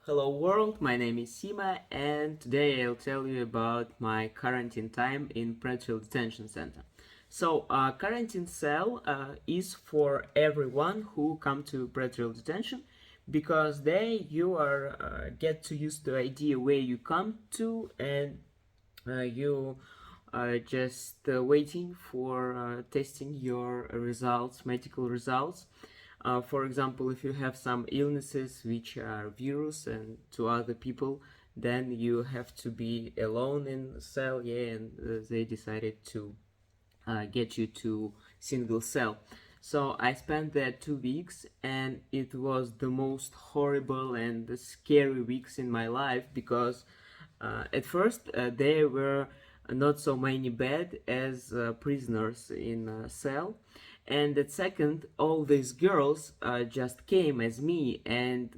Hello world, my name is Sima and today I'll tell you about my quarantine time in Pretrial Detention Center. So, quarantine cell is for everyone who come to pretrial detention because there you are get to use the idea where you come to and you just waiting for testing your results, medical results. For example, if you have some illnesses which are virus and to other people, then you have to be alone in the cell, yeah, and they decided to get you to single cell. So I spent there 2 weeks and it was the most horrible and scary weeks in my life because at first there were not so many beds as prisoners in a cell, and at second all these girls just came as me, and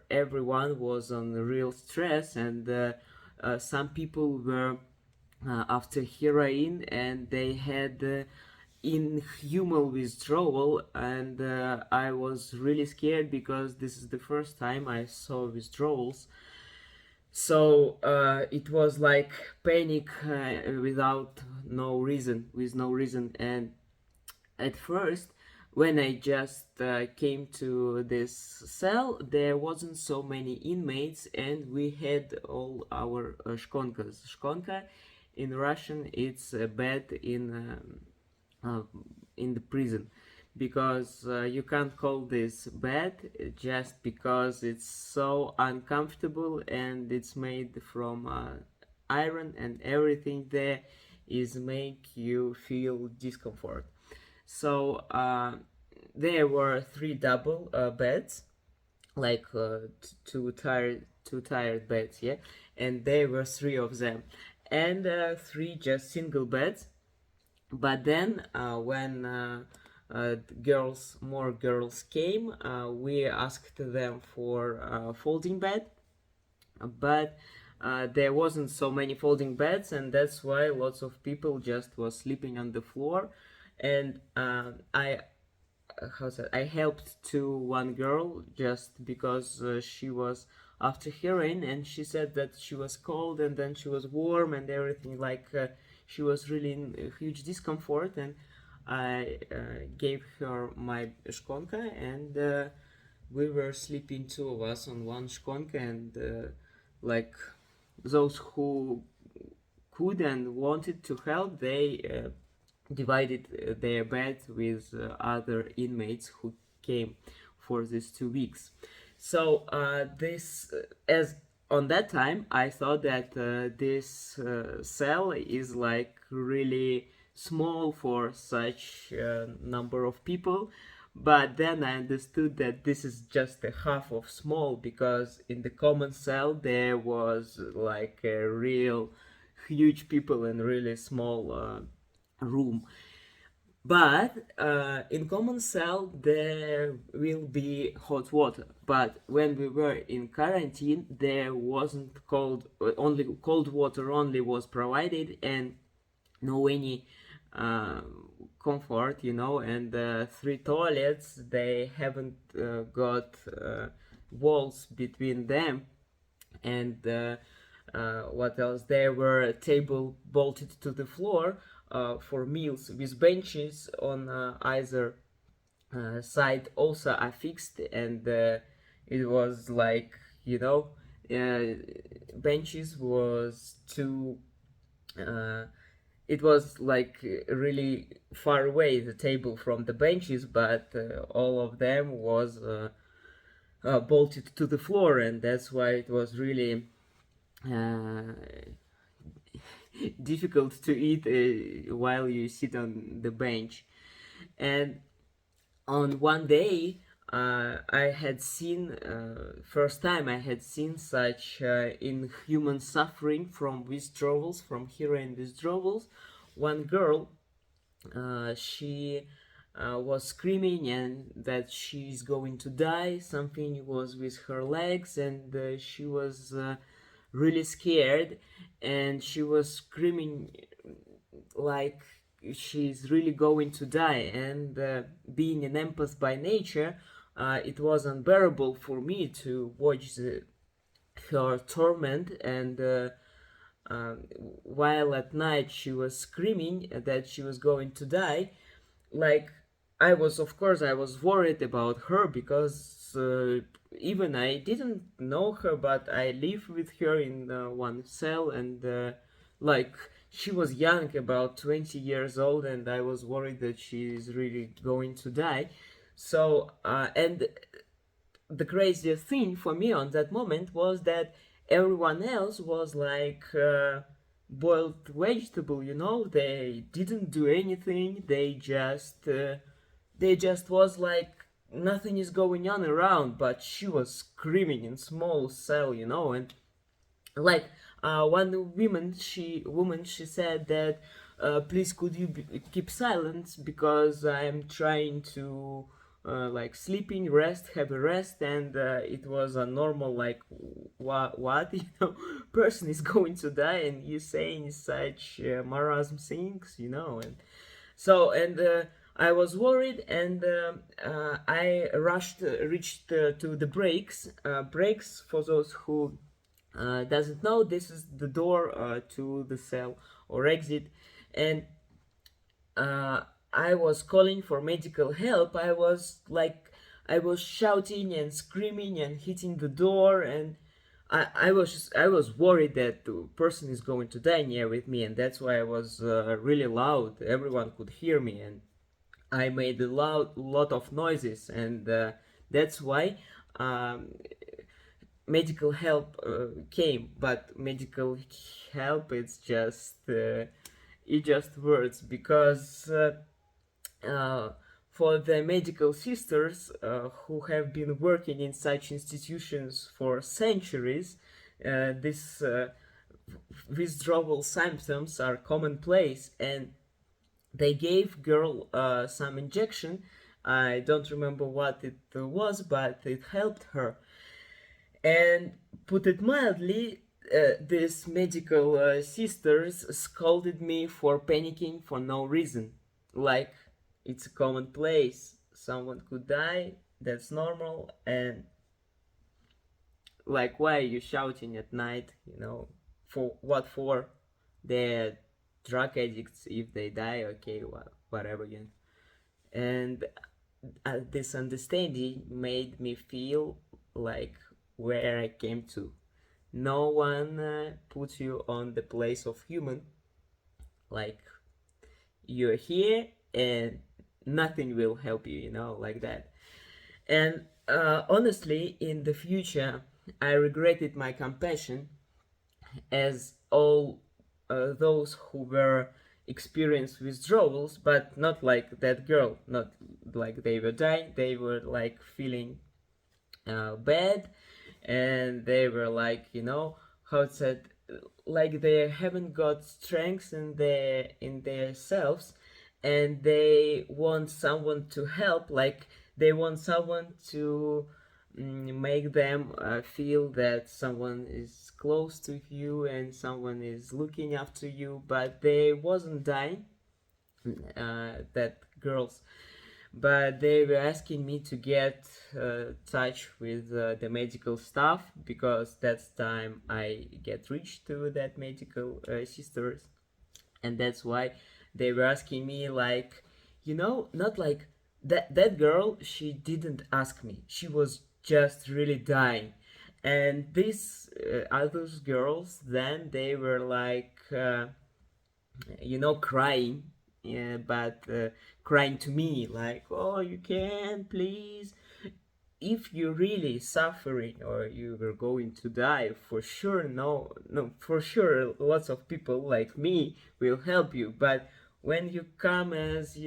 everyone was on real stress, and some people were after heroin and they had inhuman withdrawal, and I was really scared because this is the first time I saw withdrawals. So it was like panic without no reason, with no reason. And at first, when I just came to this cell, there wasn't so many inmates, and we had all our SHKONKAs. SHKONKA in Russian, it's a bed in the prison, because you can't call this bed just because it's so uncomfortable and it's made from iron, and everything there is make you feel discomfort. So there were 3 double beds, like two tired beds, yeah, and there were 3 of them, and 3 just single beds. But then when more girls came, we asked them for a folding bed, but there wasn't so many folding beds, and that's why lots of people just was sleeping on the floor. And I helped to one girl just because she was after heroin, and she said that she was cold and then she was warm and everything, like she was really in huge discomfort, and I gave her my SHKONKA, and we were sleeping 2 of us on one SHKONKA, and like those who could and wanted to help, they divided their bed with other inmates who came for these 2 weeks. So this as on that time I thought that this cell is like really small for such a number of people, but then I understood that this is just a half of small, because in the common cell there was like a real huge people and really small room. But in common cell there will be hot water, but when we were in quarantine there wasn't only cold water only was provided, and no any comfort, and 3 toilets, they haven't got walls between them. And what else, there were a table bolted to the floor for meals, with benches on either side also affixed, and it was like, benches was too it was like really far away, the table from the benches, but all of them was bolted to the floor, and that's why it was really difficult to eat while you sit on the bench. And on one day I had seen first time I had seen such inhuman suffering from withdrawals, from heroin withdrawals. One girl, she was screaming and that she's going to die. Something was with her legs, and she was really scared, and she was screaming like she's really going to die. And being an empath by nature, it was unbearable for me to watch her torment, and while at night she was screaming that she was going to die. Like, of course I was worried about her, because even I didn't know her, but I lived with her in one cell, and like, she was young, about 20 years old, and I was worried that she is really going to die. So and the craziest thing for me on that moment was that everyone else was like boiled vegetable, they didn't do anything, they just was like nothing is going on around, but she was screaming in small cell, and like one woman she said that please could you keep silence, because I'm trying to like sleeping, have a rest, and it was a normal, like, what person is going to die, and you saying such marasm things, and so, and I was worried, and I reached to the brakes. Brakes, for those who doesn't know, this is the door to the cell or exit, and I was calling for medical help. I was shouting and screaming and hitting the door, and I was worried that the person is going to die near with me, and that's why I was really loud. Everyone could hear me, and I made a lot of noises, and that's why medical help came. But medical help, it's just words, because for the medical sisters who have been working in such institutions for centuries, this withdrawal symptoms are commonplace, and they gave girl some injection. I don't remember what it was, but it helped her. And put it mildly, these medical sisters scolded me for panicking for no reason. Like, it's a commonplace. Someone could die, that's normal, and like, why are you shouting at night? For what for? They're drug addicts. If they die, okay, whatever. And this understanding made me feel like where I came to. No one puts you on the place of human. Like, you're here, and nothing will help you, like that. And honestly, in the future, I regretted my compassion, as all those who were experienced withdrawals, but not like that girl, not like they were dying, they were like feeling bad, and they were like, how it said, like they haven't got strength in their selves, and they want someone to help, like they want someone to make them feel that someone is close to you and someone is looking after you, but they wasn't dying, that girls, but they were asking me to get touch with the medical staff, because that's time I get reached to that medical sisters, and that's why they were asking me, like, not like that girl, she didn't ask me, she was just really dying, and these other girls, then they were like crying, yeah, but crying to me, like, oh, you can please, if you're really suffering or you were going to die, for sure, no, for sure, lots of people like me will help you. But when you come as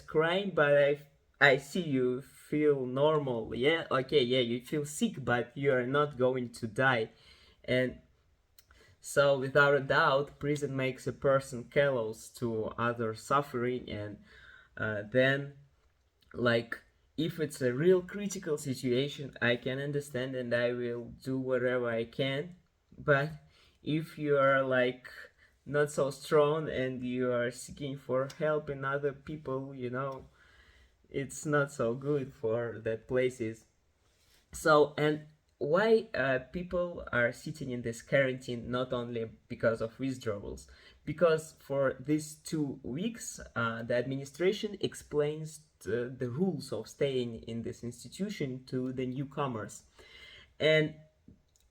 crying, but I see you feel normal, yeah, okay, yeah, you feel sick, but you are not going to die. And so, without a doubt, prison makes a person callous to other suffering, and then, like, if it's a real critical situation, I can understand and I will do whatever I can. But if you are like not so strong and you are seeking for help in other people, it's not so good for that places. So, and why people are sitting in this quarantine, not only because of withdrawals, because for these 2 weeks the administration explains the rules of staying in this institution to the newcomers, and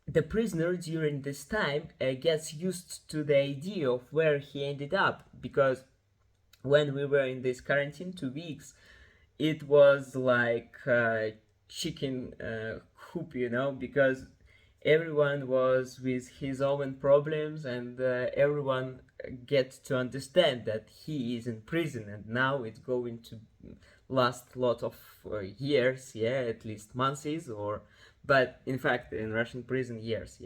the prisoner during this time gets used to the idea of where he ended up, because when we were in this quarantine 2 weeks, it was like chicken coop, because everyone was with his own problems, and everyone gets to understand that he is in prison, and now it's going to last a lot of years, at least months, or but in fact in Russian prison years,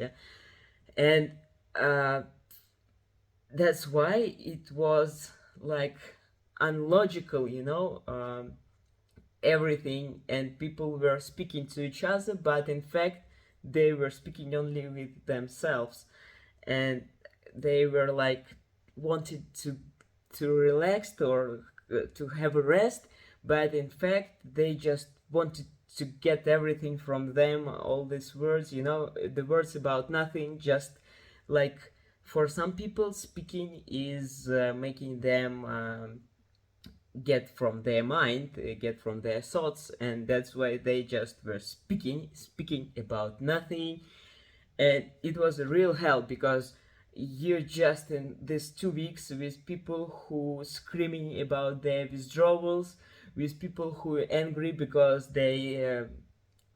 and that's why it was like unlogical, everything, and people were speaking to each other, but in fact they were speaking only with themselves, and they were like wanted to relax or to have a rest, but in fact they just wanted to get everything from them, all these words, the words about nothing, just like for some people speaking is making them get from their mind, get from their thoughts, and that's why they just were speaking about nothing. And it was a real help, because you're just in these 2 weeks with people who screaming about their withdrawals, with people who are angry because they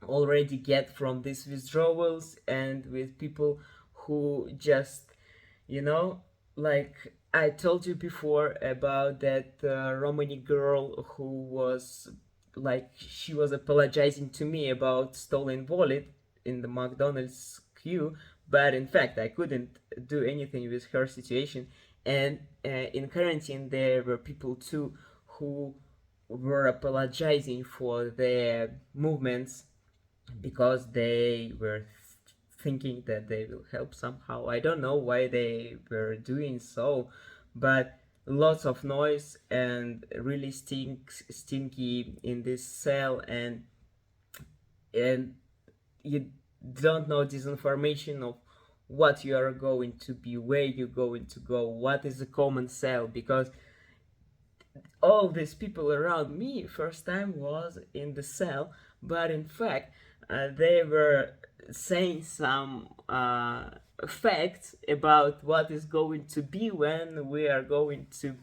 already get from these withdrawals, and with people who just, like I told you before about that Romani girl who was like, she was apologizing to me about stolen wallet in the McDonald's queue, but in fact I couldn't do anything with her situation. And in quarantine there were people too who were apologizing for their movements, because they were thinking that they will help somehow. I don't know why they were doing so, but lots of noise and really stinky in this cell, and you don't know this information of what you are going to be, where you're going to go, what is a common cell, because all these people around me first time was in the cell, but in fact they were saying some facts about what is going to be when we are going to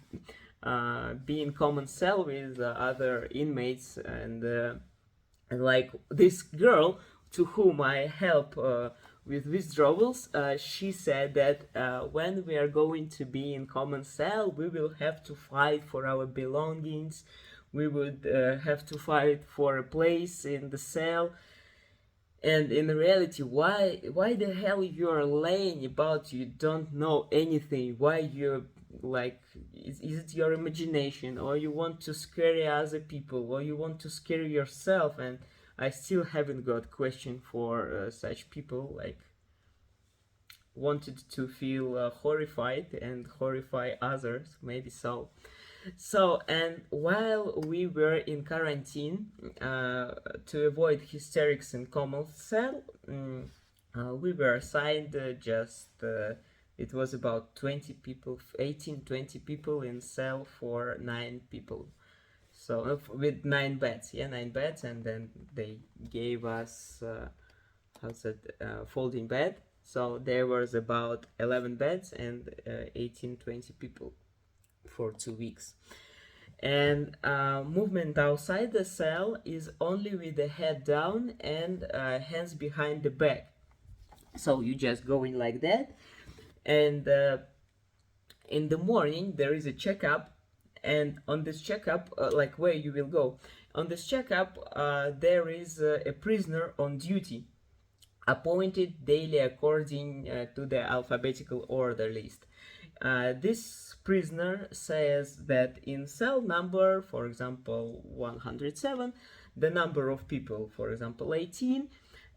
be in common cell with other inmates, and like this girl to whom I help with withdrawals, she said that when we are going to be in common cell, we will have to fight for our belongings, we would have to fight for a place in the cell. And in reality, why the hell you are laying about, you don't know anything? Why you like, is it your imagination, or you want to scare other people, or you want to scare yourself? And I still haven't got question for such people, like wanted to feel horrified and horrify others, maybe so. So, and while we were in quarantine, to avoid hysterics in common cell, we were assigned it was about 20 people, 18, 20 people in cell for 9 people. So, with 9 beds, 9 beds, and then they gave us, folding bed. So there was about 11 beds and 18, 20 people for 2 weeks. And movement outside the cell is only with the head down and hands behind the back. So you just go in like that, and in the morning there is a checkup, and on this checkup, like where you will go, on this checkup there is a prisoner on duty, appointed daily according to the alphabetical order list. This prisoner says that in cell number, for example, 107, the number of people, for example, 18,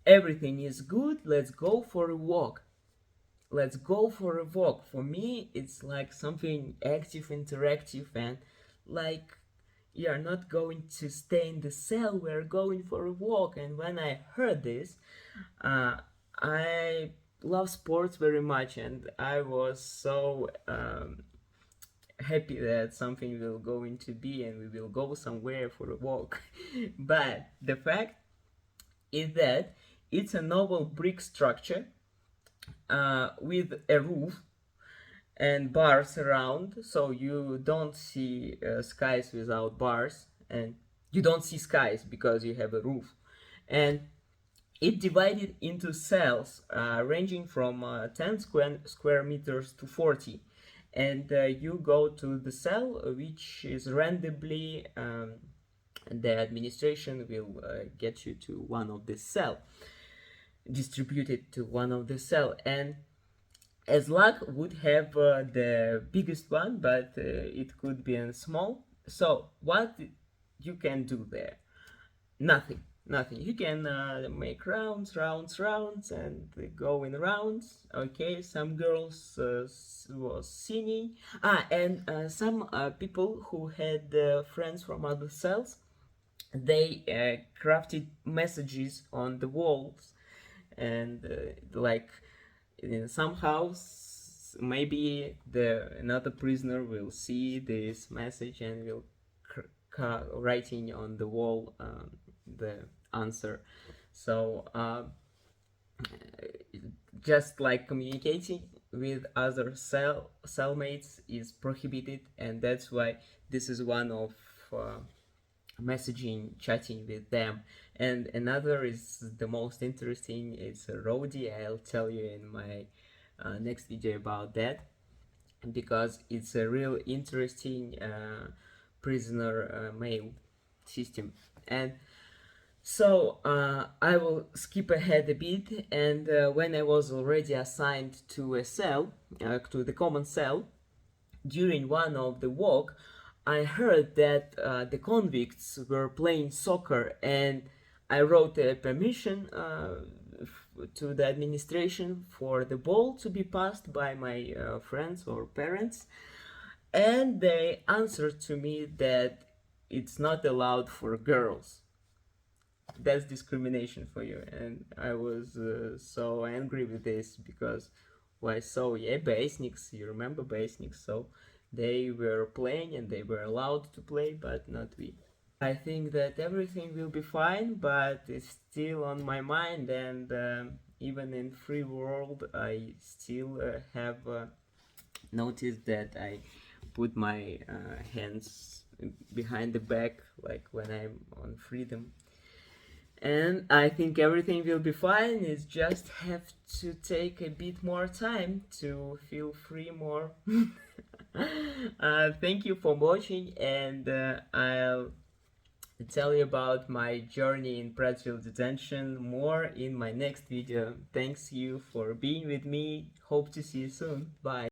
everything is good, let's go for a walk. Let's go for a walk. For me, it's like something active, interactive, and like we are not going to stay in the cell, we are going for a walk. And when I heard this, I love sports very much, and I was so happy that something will going to be and we will go somewhere for a walk. But the fact is that it's a novel brick structure with a roof and bars around, so you don't see skies without bars, and you don't see skies because you have a roof. And it divided into cells ranging from 10 square meters to 40. And you go to the cell, which is randomly, the administration will get you to one of the cell, distributed to one of the cell. And as luck would have the biggest one, but it could be a small. So what you can do there? Nothing. You can make rounds, and go in rounds. Okay, some girls was singing. And some people who had friends from other cells, they crafted messages on the walls, and like in some house, maybe another prisoner will see this message and will writing on the wall the answer. So just like communicating with other cellmates is prohibited, and that's why this is one of messaging, chatting with them. And another is the most interesting, it's a roadie. I'll tell you in my next video about that, because it's a real interesting prisoner mail system. And so I will skip ahead a bit, and when I was already assigned to a cell, to the common cell, during one of the walk, I heard that the convicts were playing soccer, and I wrote a permission to the administration for the ball to be passed by my friends or parents, and they answered to me that it's not allowed for girls. That's discrimination for you. And I was so angry with this, because why so? Yeah, Basenicks, you remember Basenicks, so they were playing and they were allowed to play, but not we. I think that everything will be fine, but it's still on my mind, and even in free world I still have noticed that I put my hands behind the back, like when I'm on freedom. And I think everything will be fine. It's just have to take a bit more time to feel free more. Thank you for watching, and I'll tell you about my journey in pretrial detention more in my next video. Thanks you for being with me. Hope to see you soon. Bye.